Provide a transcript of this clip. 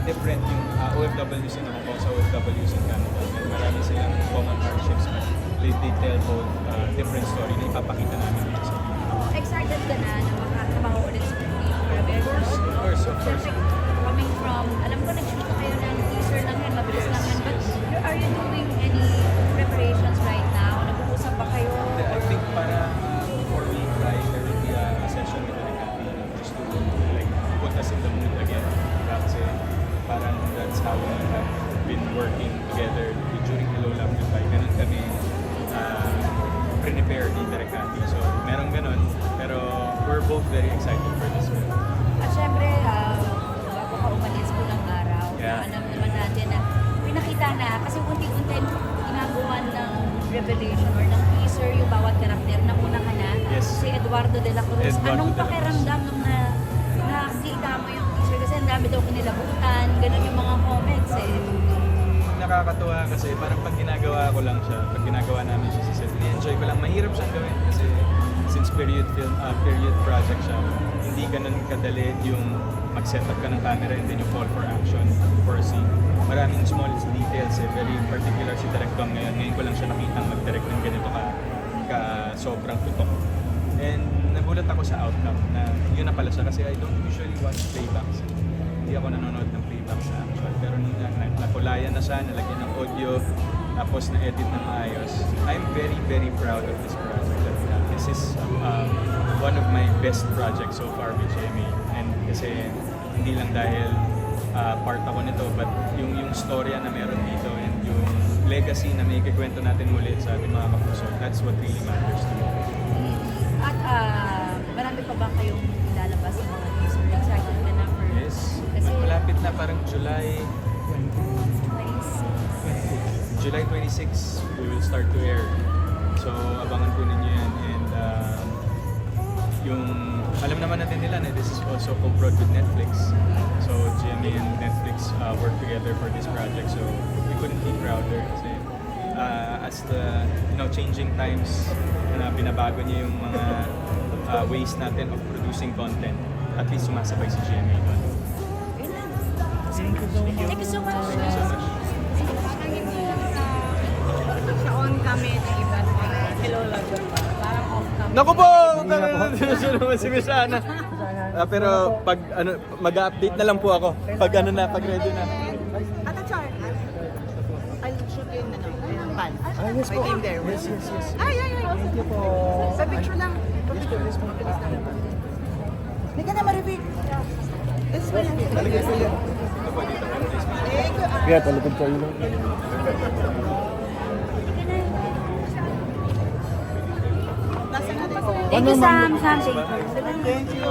different yung OFWs in Hong Kong sa OFWs in Canada. And marami silang common hardships but they tell both different story na ipapakita namin dito sa video. Excited ka na makatrabaho ulit sa Premier? Of course. Siyempre, coming from, alam ko nag-shoot na kayo ng teaser lang yan, mabilis lang yan, but are you doing any preparations right now? Nag-uusap ba kayo? I think para before we try, there will be a session with the Cafe just to like put us in the mood again. Kasi parang that's how we have been working together during Hello Love Goodbye. Ganun kami prepare dito Direk Cafe. So merong ganun, pero we're both very excited for this film. At syempre, bago ka umalis po ng araw, Yeah. alam naman natin na pinakita na, kasi unti-unti ginagawa ng revelation or ng teaser yung bawat karakter na una ka na, Yes. si Eduardo de la Cruz. Eduardo Anong de la Cruz. pakiramdam nung nakita mo yung teaser? Kasi ang dami daw kinilabutan, ganun yung mga comments eh. Nakakatuwa kasi parang pag ginagawa ko lang siya, pag ginagawa namin siya sa set, enjoy ko lang. Mahirap siyang gawin kasi since period film, period project siya, hindi ganun kadali yung mag-set up ka ng camera and then you call for action for a scene. Maraming small details eh, very particular si Direk Dom ngayon. Ngayon ko lang siya nakitang mag-direct ng ganito ka sobrang tutok. And nagulat ako sa outcome na yun na pala siya kasi I don't usually watch playbacks. Hindi ako nanonood ng playback sa actual. Pero nung nakulayan na siya, nalagyan ng audio, tapos na-edit na maayos. I'm very, very proud of this project. This is one of my best projects so far with GMA. And kasi hindi lang dahil part ako nito, but yung storya na meron dito and yung legacy na may kikwento natin muli sa ating mga kapuso, that's what really matters to me. At marami pa ba kayong lalabas ng mga teaser? Excited ka na for... Yes, Kasi malapit na parang July 26. July 26, we will start to air. So, abangan po ninyo yan. And yung, alam naman natin nila na this is also co-prod with Netflix. So, GMA and Netflix work together for this project. So, we couldn't be prouder kasi as the changing times na binabago niya yung mga ways natin of producing content, at least sumasabay si GMA doon. Thank you so much. Thank you so much. Parang hindi lang sa on kami ng iba. Hello lang. Parang off kami. Naku po! Sinusunod naman si Miss Ana. Pero pag mag-update na lang po ako. Pag pag ready na. Ata Char, I'll shoot you in pan. Yes po. My team there. Yes. Ay. Thank you po. Sa picture lang. Yes po. Hindi ka na ma-reveal. This one. Talagay ko yan. Ito po dito. Thank you. Kaya talagay ko yun. Nasa natin. Thank you, Sam. Sam, thank you. Thank you.